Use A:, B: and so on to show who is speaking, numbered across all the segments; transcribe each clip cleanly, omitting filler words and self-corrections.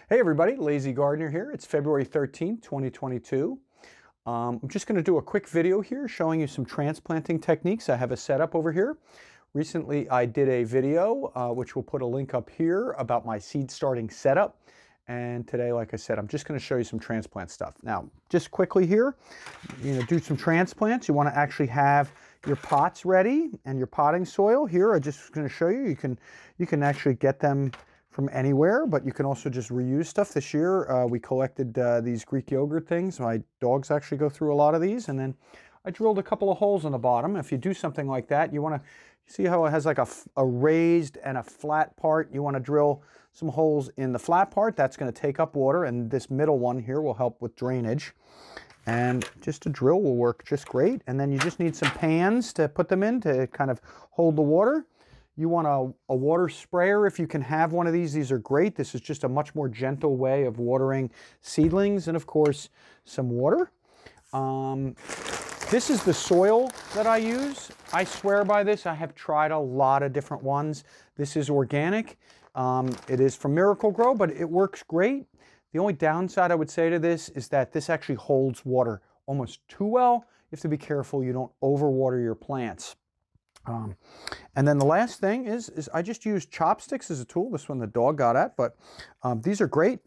A: Hey everybody, Lazy Gardener here. It's February 13th, 2022. I'm just going to do a quick video here showing you some transplanting techniques. I have a setup over here. Recently I did a video, which we'll put a link up here, about my seed starting setup. And today, like I said, I'm just going to show you some transplant stuff. Now, just quickly here, do some transplants. You want to actually have your pots ready and your potting soil. Here, I'm just going to show you. You can actually get them from anywhere, but you can also just reuse stuff. This year we collected these Greek yogurt things. My dogs actually go through a lot of these, and then I drilled a couple of holes on the bottom. If you do something like that, you want to see how it has like a raised and a flat part. You want to drill some holes in the flat part. That's going to take up water, and this middle one here will help with drainage. And just a drill will work just great. And then you just need some pans to put them in to kind of hold the water. You want a water sprayer if you can have one of these. These are great. This is just a much more gentle way of watering seedlings, and of course some water. This is the soil that I use. I swear by this. I have tried a lot of different ones. This is organic. It is from Miracle-Gro, but it works great. The only downside I would say to this is that this actually holds water almost too well. You have to be careful you don't overwater your plants. And then the last thing is I just use chopsticks as a tool. This one the dog got at, but these are great.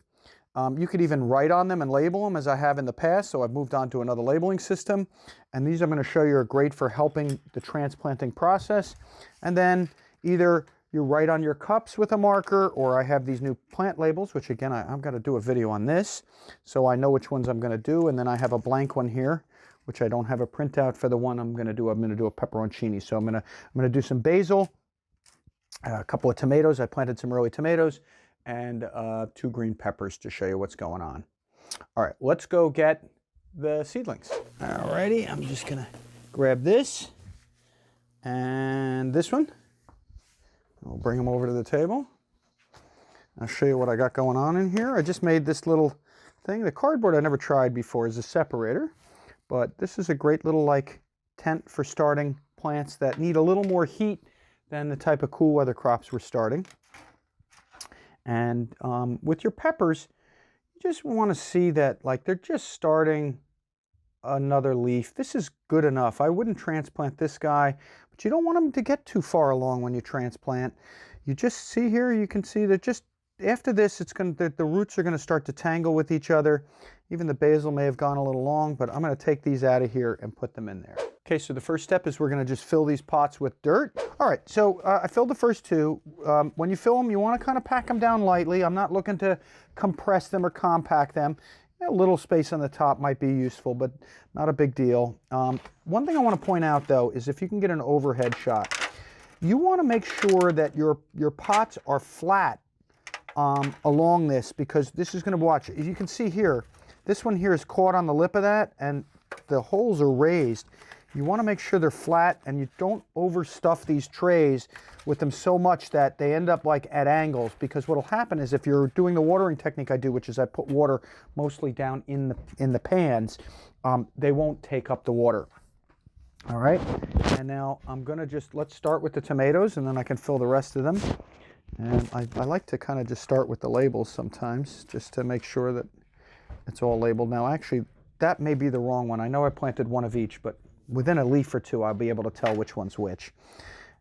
A: You could even write on them and label them as I have in the past, so I've moved on to another labeling system. And these I'm going to show you are great for helping the transplanting process. And then either you write on your cups with a marker, or I have these new plant labels, which again, I've got to do a video on this, so I know which ones I'm going to do. And then I have a blank one here, which I don't have a printout for the one I'm going to do. I'm going to do a pepperoncini. So I'm going to do some basil, a couple of tomatoes. I planted some early tomatoes, and 2 green peppers to show you what's going on. All right, let's go get the seedlings. All righty, I'm just going to grab this and this one. I'll bring them over to the table. I'll show you what I got going on in here. I just made this little thing. The cardboard I never tried before is a separator. But this is a great little like tent for starting plants that need a little more heat than the type of cool weather crops we're starting. And with your peppers, you just want to see that like they're just starting another leaf. This is good enough. I wouldn't transplant this guy, but you don't want them to get too far along when you transplant. You just see here, you can see that just after this, it's going to, the roots are going to start to tangle with each other. Even the basil may have gone a little long, but I'm going to take these out of here and put them in there. Okay, so the first step is we're going to just fill these pots with dirt. All right, so I filled the first 2. When you fill them, you want to kind of pack them down lightly. I'm not looking to compress them or compact them. A little space on the top might be useful, but not a big deal. One thing I want to point out, though, is if you can get an overhead shot, you want to make sure that your pots are flat along this, because this is going to watch. As you can see here, this one here is caught on the lip of that, and the holes are raised. You want to make sure they're flat, and you don't overstuff these trays with them so much that they end up like at angles, because what will happen is if you're doing the watering technique I do, which is I put water mostly down in the pans, they won't take up the water. All right, and now I'm going to let's start with the tomatoes, and then I can fill the rest of them. And I like to kind of just start with the labels sometimes, just to make sure that it's all labeled. Now, actually, that may be the wrong one. I know I planted one of each, but within a leaf or 2, I'll be able to tell which one's which.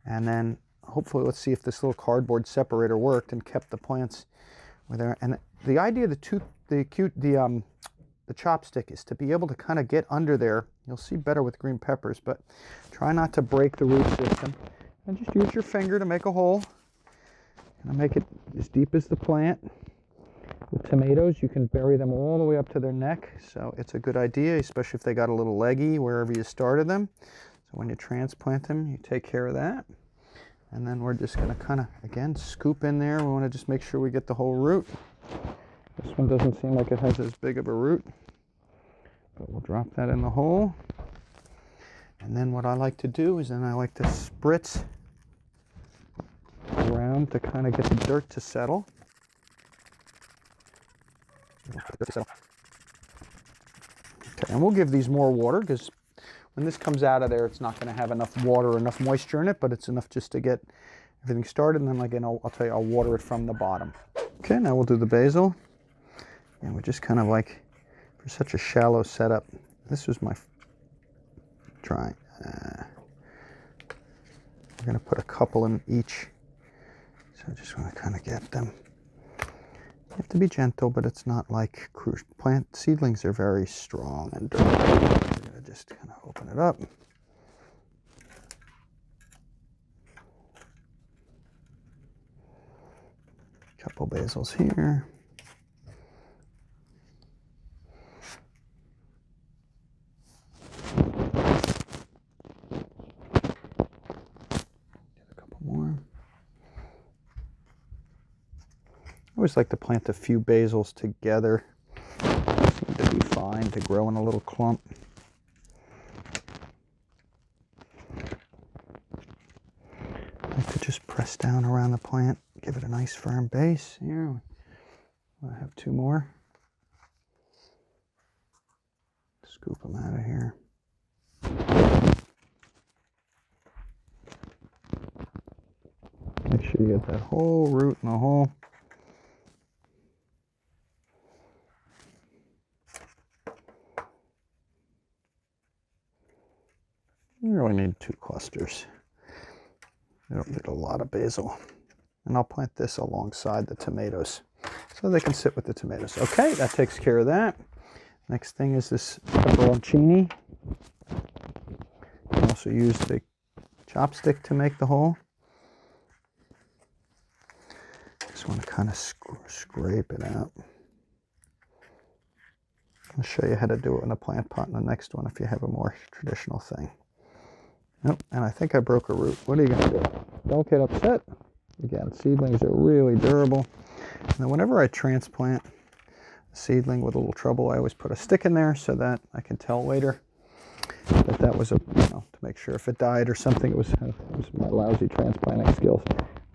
A: And then, hopefully, let's see if this little cardboard separator worked and kept the plants with there. And the idea of the chopstick is to be able to kind of get under there. You'll see better with green peppers, but try not to break the root system. And just use your finger to make a hole. And I make it as deep as the plant. With tomatoes, you can bury them all the way up to their neck, so it's a good idea, especially if they got a little leggy wherever you started them. So when you transplant them, you take care of that. And then we're just going to kind of, again, scoop in there. We want to just make sure we get the whole root. This one doesn't seem like it has as big of a root, but we'll drop that in the hole. And then what I like to do is then I like to spritz around to kind of get the dirt to settle. Okay, and we'll give these more water, because when this comes out of there, it's not going to have enough water or enough moisture in it, but it's enough just to get everything started. And then again, I'll tell you, I'll water it from the bottom. Okay, now we'll do the basil. And we just kind of like, for such a shallow setup, this was my trying. We're going to put a couple in each. So I just want to kind of get them. You have to be gentle, but it's not like plant seedlings are very strong and durable. We're going to just kind of open it up. Couple basils here. Get a couple more. I always like to plant a few basils together. They seem to be fine to grow in a little clump. I like to just press down around the plant, give it a nice firm base. Here, I have two more. Scoop them out of here. Make sure you get that whole root in the hole. You really need 2 clusters. You don't need a lot of basil. And I'll plant this alongside the tomatoes so they can sit with the tomatoes. Okay, that takes care of that. Next thing is this pepperoncini. You can also use the chopstick to make the hole. Just want to kind of scrape it out. I'll show you how to do it in a plant pot in the next one if you have a more traditional thing. Nope, and I think I broke a root. What are you going to do? Don't get upset. Again, seedlings are really durable. Now, whenever I transplant a seedling with a little trouble, I always put a stick in there so that I can tell later that was a, to make sure if it died or something, it was my lousy transplanting skills.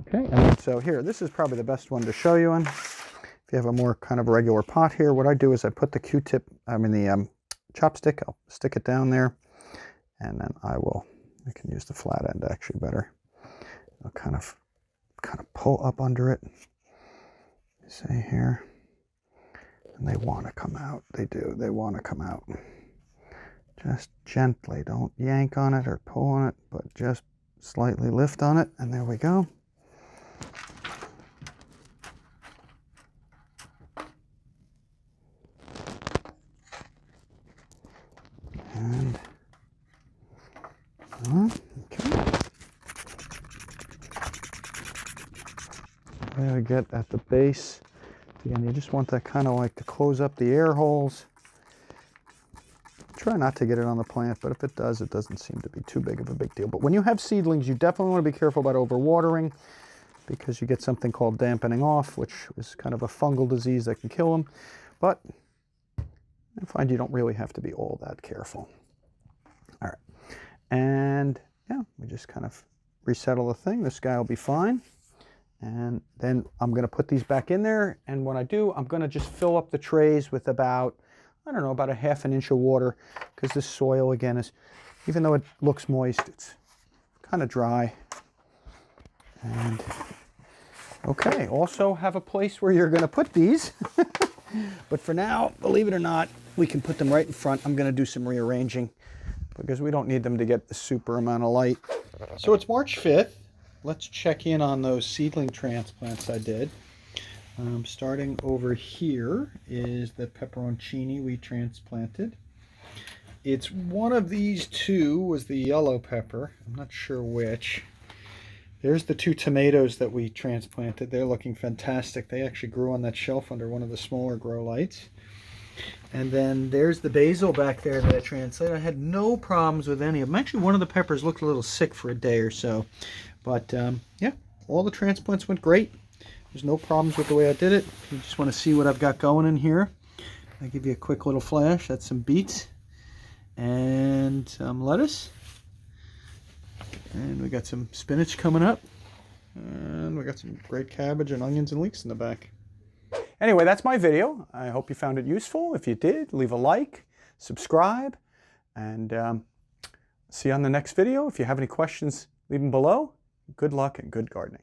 A: Okay, and so here, this is probably the best one to show you on. If you have a more kind of regular pot here, what I do is I put the the chopstick, I'll stick it down there, and then I can use the flat end actually better. I'll kind of pull up under it, say here, and they want to come out. They do, they want to come out. Just gently, don't yank on it or pull on it, but just slightly lift on it, and there we go. And okay. There we get at the base. Again, you just want that kind of like to close up the air holes. Try not to get it on the plant, but if it does, it doesn't seem to be too big of a big deal. But when you have seedlings, you definitely want to be careful about overwatering because you get something called dampening off, which is kind of a fungal disease that can kill them. But I find you don't really have to be all that careful. All right. And yeah, we just kind of resettle the thing. This guy will be fine. And then I'm going to put these back in there. And when I do, I'm going to just fill up the trays with about, I don't know, about a ½ inch of water, because this soil, again, is, even though it looks moist, it's kind of dry. And okay, also have a place where you're going to put these. But for now, believe it or not, we can put them right in front. I'm going to do some rearranging because we don't need them to get the super amount of light. So it's March 5th. Let's check in on those seedling transplants I did. Starting over here is the pepperoncini we transplanted. It's one of these two, was the yellow pepper. I'm not sure which. There's the 2 tomatoes that we transplanted. They're looking fantastic. They actually grew on that shelf under one of the smaller grow lights. And then there's the basil back there that I transplanted. I had no problems with any of them. Actually, one of the peppers looked a little sick for a day or so. But yeah, all the transplants went great. There's no problems with the way I did it. If you just want to see what I've got going in here, I'll give you a quick little flash. That's some beets and some lettuce. And we got some spinach coming up. And we got some great cabbage and onions and leeks in the back. Anyway, that's my video. I hope you found it useful. If you did, leave a like, subscribe, and see you on the next video. If you have any questions, leave them below. Good luck and good gardening.